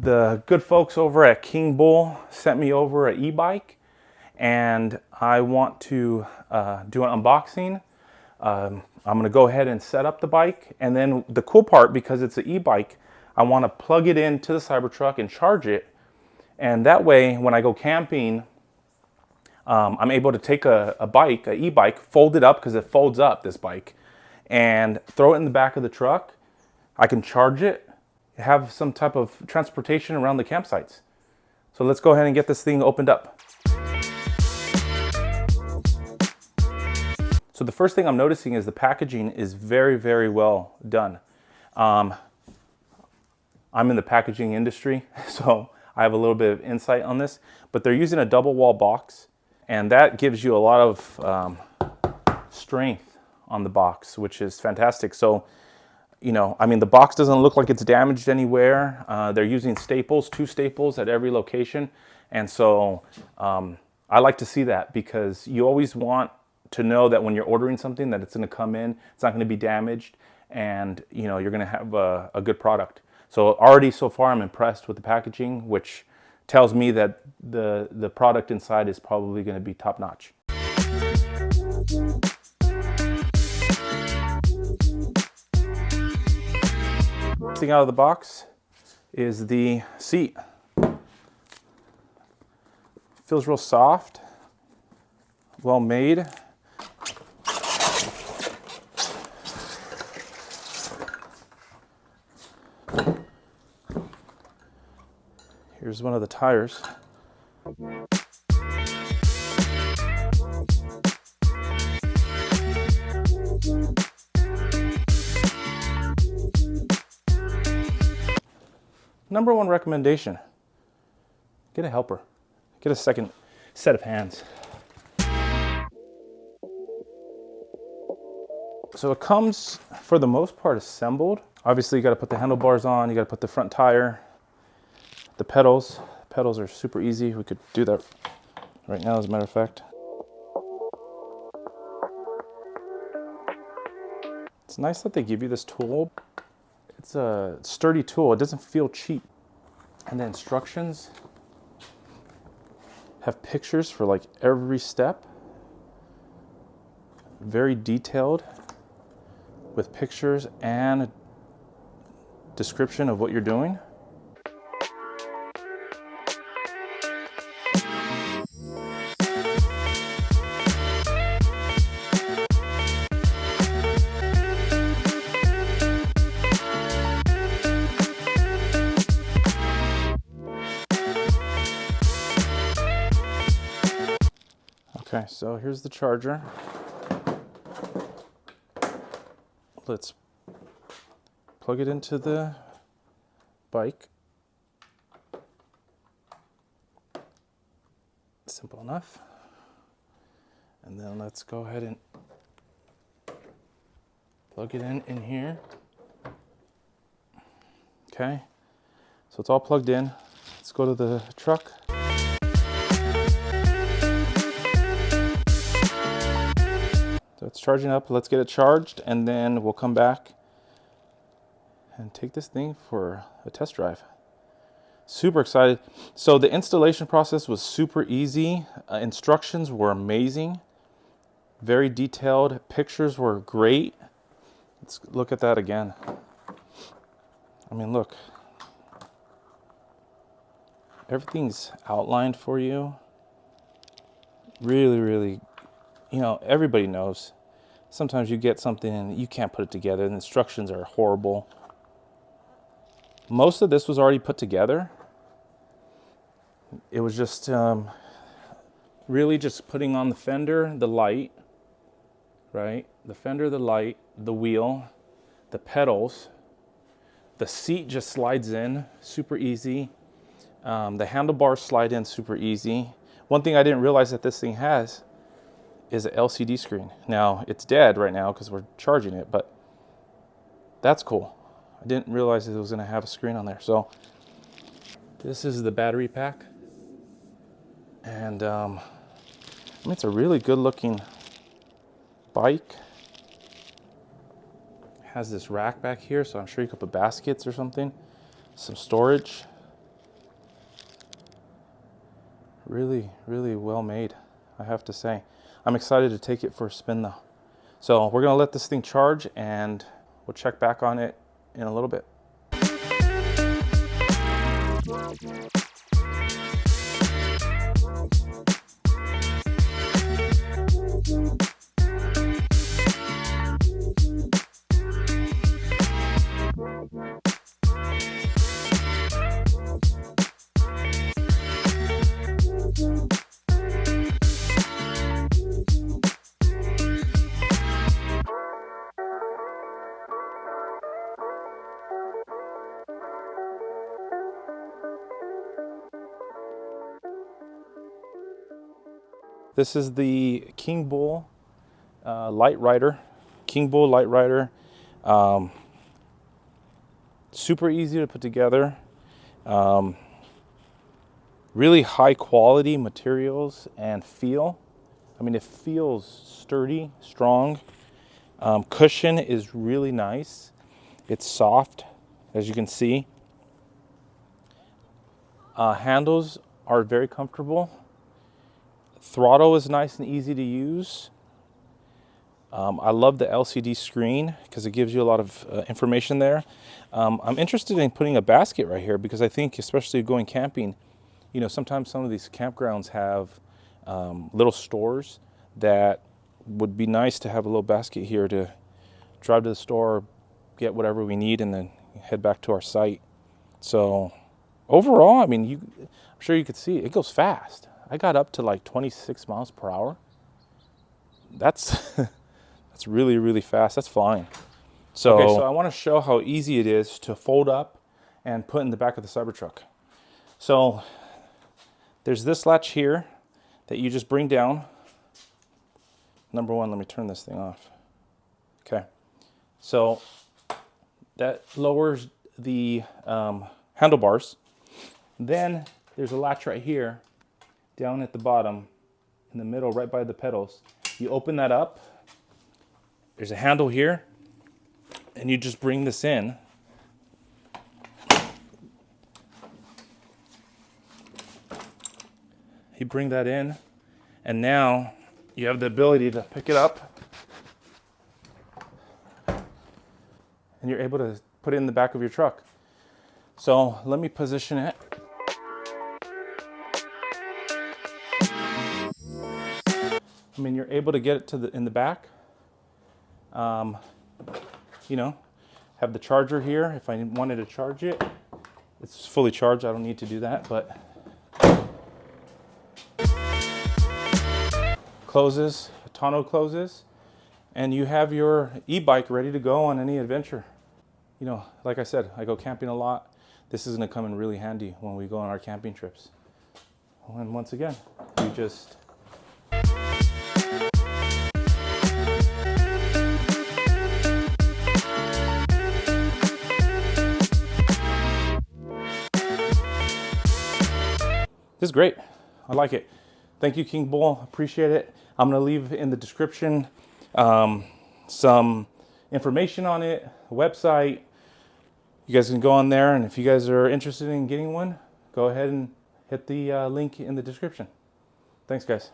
The good folks over at Kingbull sent me over an e-bike, and I want to do an unboxing. I'm going to go ahead and set up the bike, and then the cool part, because it's an e-bike, I want to plug it into the Cybertruck and charge it, and that way when I go camping, I'm able to take an e-bike, fold it up, because it folds up, this bike, and throw it in the back of the truck. I can charge it, have some type of transportation around the campsites. So let's go ahead and get this thing opened up. So the first thing I'm noticing is the packaging is very, very well done. I'm in the packaging industry, so I have a little bit of insight on this, but they're using a double wall box, and that gives you a lot of strength on the box, which is fantastic. So, you know, I mean, the box doesn't look like it's damaged anywhere. They're using staples, 2 staples at every location. And so I like to see that, because you always want to know that when you're ordering something that it's going to come in, it's not going to be damaged, and you know, you're going to have a good product. So already so far I'm impressed with the packaging, which tells me that the product inside is probably going to be top notch. Thing out of the box is the seat. Feels real soft, well made. Here's one of the tires. Number 1 recommendation, get a helper. Get a second set of hands. So it comes, for the most part, assembled. Obviously, you got to put the handlebars on, you got to put the front tire, the pedals. Pedals are super easy. We could do that right now, as a matter of fact. It's nice that they give you this tool. It's a sturdy tool. It doesn't feel cheap. And the instructions have pictures for like every step. Very detailed, with pictures and description of what you're doing. Okay, so here's the charger. Let's plug it into the bike. Simple enough. And then let's go ahead and plug it in here. Okay, so it's all plugged in. Let's go to the truck. So it's charging up. Let's get it charged, and then we'll come back and take this thing for a test drive. Super excited. So the installation process was super easy. Instructions were amazing. Very detailed. Pictures were great. Let's look at that again. I mean, look. Everything's outlined for you. Really, really, you know, everybody knows. Sometimes you get something and you can't put it together. The instructions are horrible. Most of this was already put together. It was just really just putting on the fender, the light, right? The fender, the light, the wheel, the pedals. The seat just slides in super easy. The handlebars slide in super easy. One thing I didn't realize that this thing has is an LCD screen. Now, it's dead right now because we're charging it, but that's cool. I didn't realize it was going to have a screen on there. So this is the battery pack. And I mean, it's a really good looking bike. It has this rack back here, so I'm sure you could put baskets or something. Some storage. Really, really well made, I have to say. I'm excited to take it for a spin though. So we're gonna let this thing charge and we'll check back on it in a little bit. This is the Kingbull LiteRider. Kingbull LiteRider. Super easy to put together. Really high quality materials and feel. I mean, it feels sturdy, strong. Cushion is really nice. It's soft, as you can see. Handles are very comfortable. Throttle is nice and easy to use. I love the LCD screen because it gives you a lot of information there. I'm interested in putting a basket right here because I think, especially going camping, you know, sometimes some of these campgrounds have little stores that would be nice to have a little basket here to drive to the store, get whatever we need, and then head back to our site. So overall, I mean, I'm sure you could see it goes fast. I got up to like 26 miles per hour. That's that's really, really fast. That's flying. So, okay, so I want to show how easy it is to fold up and put in the back of the Cybertruck. So there's this latch here that you just bring down. Number one, let me turn this thing off. Okay. So that lowers the handlebars. Then there's a latch right here down at the bottom in the middle, right by the pedals. You open that up. There's a handle here, and you just bring this in. You bring that in, and now you have the ability to pick it up, and you're able to put it in the back of your truck. So let me position it. I mean, you're able to get it in the back. You know, have the charger here. If I wanted to charge it, it's fully charged. I don't need to do that, but closes, tonneau closes, and you have your e-bike ready to go on any adventure. You know, like I said, I go camping a lot. This is going to come in really handy when we go on our camping trips. And once again, you just this is great. I like it. Thank you, Kingbull. Appreciate it. I'm going to leave in the description some information on it, a website. You guys can go on there, and if you guys are interested in getting one, go ahead and hit the link in the description. Thanks, guys.